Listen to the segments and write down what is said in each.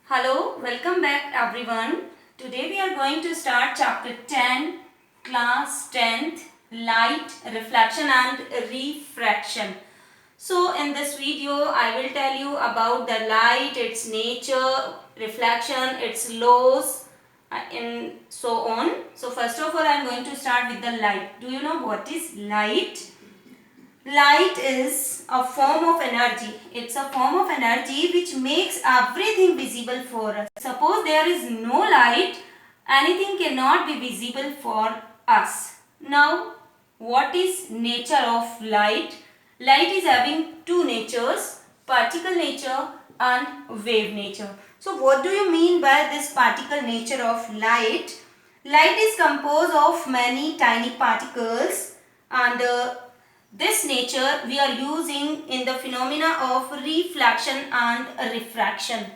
Hello, welcome back everyone. Today we are going to start chapter 10, class 10th, light, reflection and refraction. So in this video I will tell you about the light, its nature, reflection, its laws and so on. So first of all I am going to start with the light. Do you know what is light? Light is a form of energy. It's a form of energy which makes everything visible for us. Suppose there is no light, anything cannot be visible for us. Now, what is nature of light? Light is having two natures, particle nature and wave nature. So, what do you mean by this particle nature of light? Light is composed of many tiny particles and this nature we are using in the phenomena of reflection and refraction.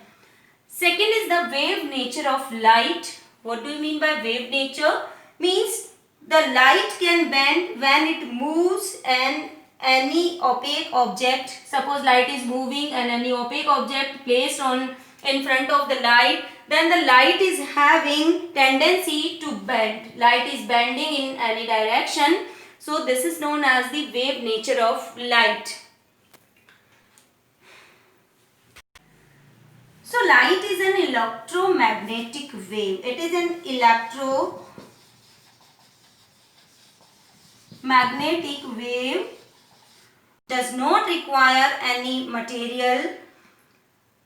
Second is the wave nature of light. What do you mean by wave nature? Means the light can bend when it moves and any opaque object. Suppose light is moving and any opaque object placed on in front of the light, then the light is having tendency to bend. Light is bending in any direction. So this is known as the wave nature of light. So light is an electromagnetic wave. It is an electromagnetic wave. Does not require any material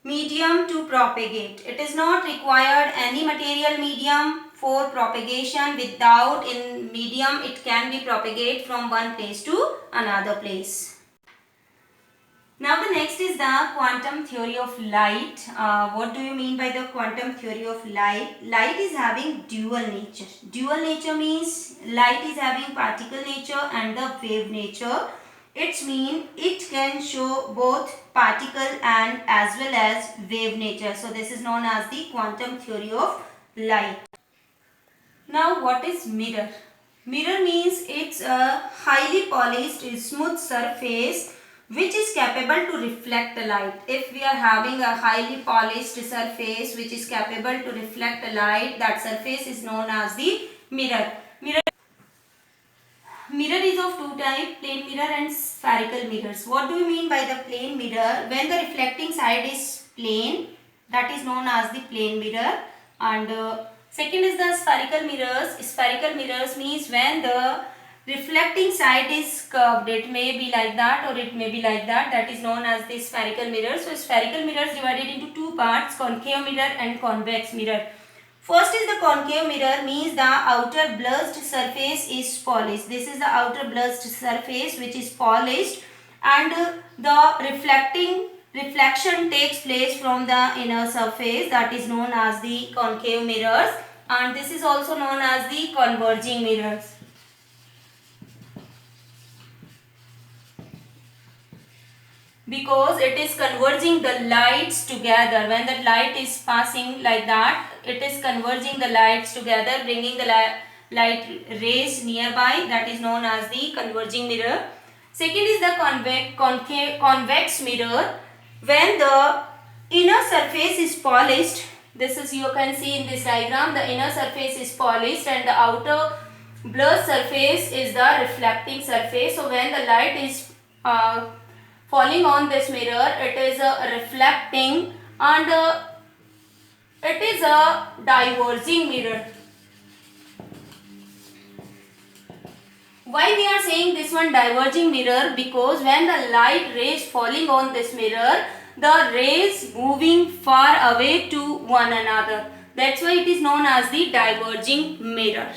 medium to propagate. It is not required any material medium for propagation. Without in medium it can be propagate from one place to another place. Now the next is the quantum theory of light. What do you mean by the quantum theory of light? Light is having dual nature. Dual nature means light is having particle nature and the wave nature. It means it can show both particle and as well as wave nature. So this is known as the quantum theory of light. Now what is mirror? Mirror means it's a highly polished smooth surface which is capable to reflect the light. If we are having a highly polished surface which is capable to reflect the light, that surface is known as the mirror. Mirror is of two types, plane mirror and spherical mirrors. What do you mean by the plane mirror? When the reflecting side is plane, that is known as the plane mirror. And second is the spherical mirrors. Spherical mirrors means when the reflecting side is curved. It may be like that or it may be like that. That is known as the spherical mirror. So spherical mirror is divided into two parts, concave mirror and convex mirror. First is the concave mirror, means the outer blurred surface is polished. This is the outer blurred surface which is polished and the reflection takes place from the inner surface, that is known as the concave mirrors, and this is also known as the converging mirrors. Because it is converging the lights together. When the light is passing like that, it is converging the lights together, bringing the light rays nearby. That is known as the converging mirror. Second is the convex mirror. When the inner surface is polished, this is, you can see in this diagram, the inner surface is polished and the outer blurred surface is the reflecting surface. So when the light is falling on this mirror, it is reflecting and it is a diverging mirror. Why we are saying this one diverging mirror? Because when the light rays falling on this mirror, the rays moving far away to one another. That's why it is known as the diverging mirror.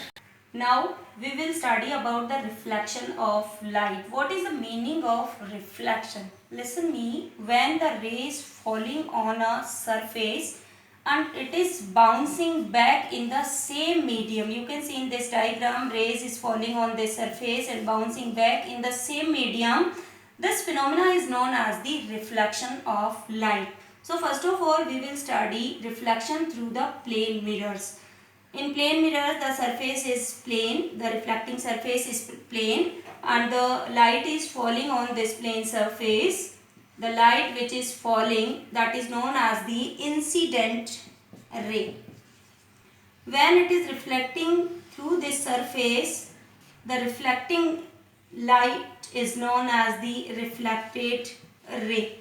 Now we will study about the reflection of light. What is the meaning of reflection? Listen me, when the rays falling on a surface and it is bouncing back in the same medium. You can see in this diagram, rays is falling on this surface and bouncing back in the same medium. This phenomena is known as the reflection of light. So first of all, we will study reflection through the plane mirrors. In plane mirror, the surface is plane, the reflecting surface is plane and the light is falling on this plane surface. the light which is falling, that is known as the incident ray. When it is reflecting through this surface, the reflecting light is known as the reflected ray.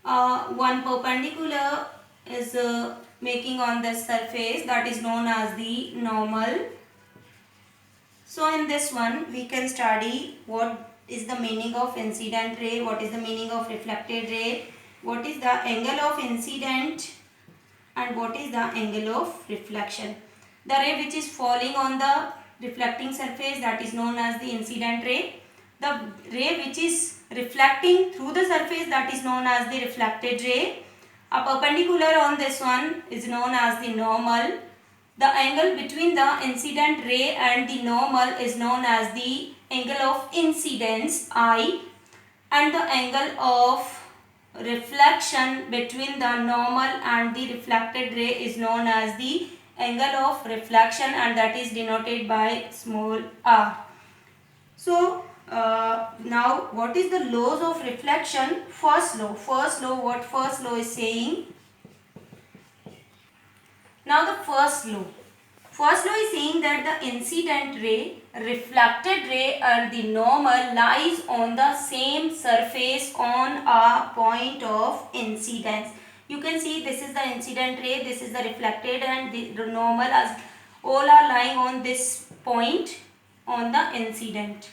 One perpendicular is making on this surface, that is known as the normal. So in this one we can study what is the meaning of incident ray, what is the meaning of reflected ray, what is the angle of incident and what is the angle of reflection. The ray which is falling on the reflecting surface, that is known as the incident ray. The ray which is reflecting through the surface, that is known as the reflected ray. A perpendicular on this one is known as the normal. The angle between the incident ray and the normal is known as the angle of incidence, I, and the angle of reflection between the normal and the reflected ray is known as the angle of reflection, and that is denoted by small r. So now what is the laws of reflection? First law, what first law is saying? Now the first law is saying that the incident ray, reflected ray and the normal lies on the same surface on a point of incidence. You can see this is the incident ray, this is the reflected, and the normal, as all are lying on this point on the incident.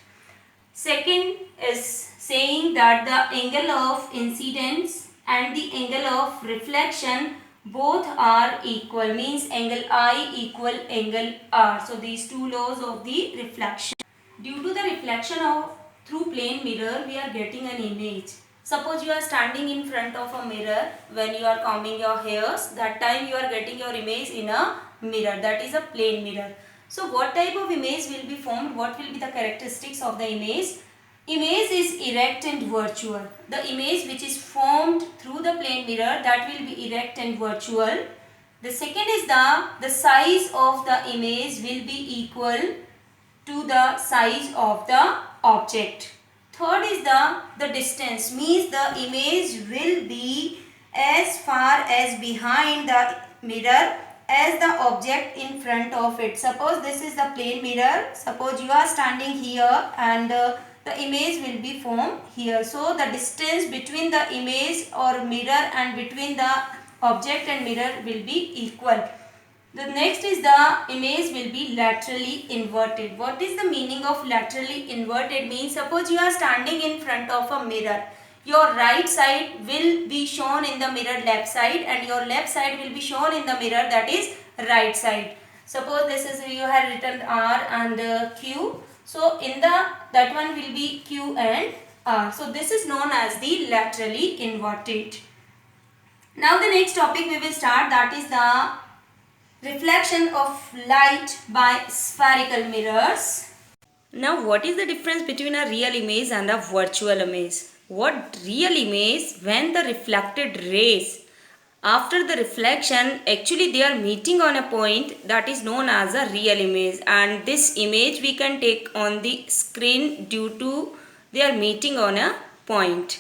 Second is saying that the angle of incidence and the angle of reflection both are equal, means angle I equal angle R. So these two laws of the reflection. Due to the reflection of through plane mirror, we are getting an image. Suppose you are standing in front of a mirror when you are combing your hairs. That time you are getting your image in a mirror, that is a plane mirror. So what type of image will be formed? What will be the characteristics of the image? Image is erect and virtual. The image which is formed through the plane mirror, that will be erect and virtual. The second is the size of the image will be equal to the size of the object. Third is the distance, means the image will be as far as behind the mirror as the object in front of it. Suppose this is the plane mirror. Suppose you are standing here and the image will be formed here. So the distance between the image or mirror and between the object and mirror will be equal. The next is the image will be laterally inverted. What is the meaning of laterally inverted? Means suppose you are standing in front of a mirror. Your right side will be shown in the mirror left side, and your left side will be shown in the mirror, that is right side. Suppose this is, you have written R and Q. So in that one will be Q and R. So this is known as the laterally inverted. Now the next topic we will start, that is the reflection of light by spherical mirrors. Now what is the difference between a real image and a virtual image? What real image, when the reflected rays after the reflection actually they are meeting on a point, that is known as a real image, and this image we can take on the screen due to they are meeting on a point.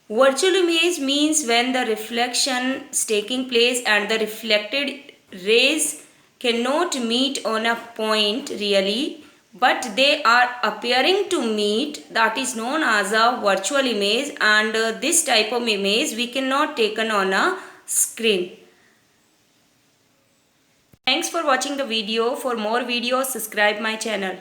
Virtual image means when the reflection is taking place and the reflected rays cannot meet on a point really, but they are appearing to meet, that is known as a virtual image, and this type of image we cannot take on a screen. Thanks for watching the video. For more videos, subscribe my channel.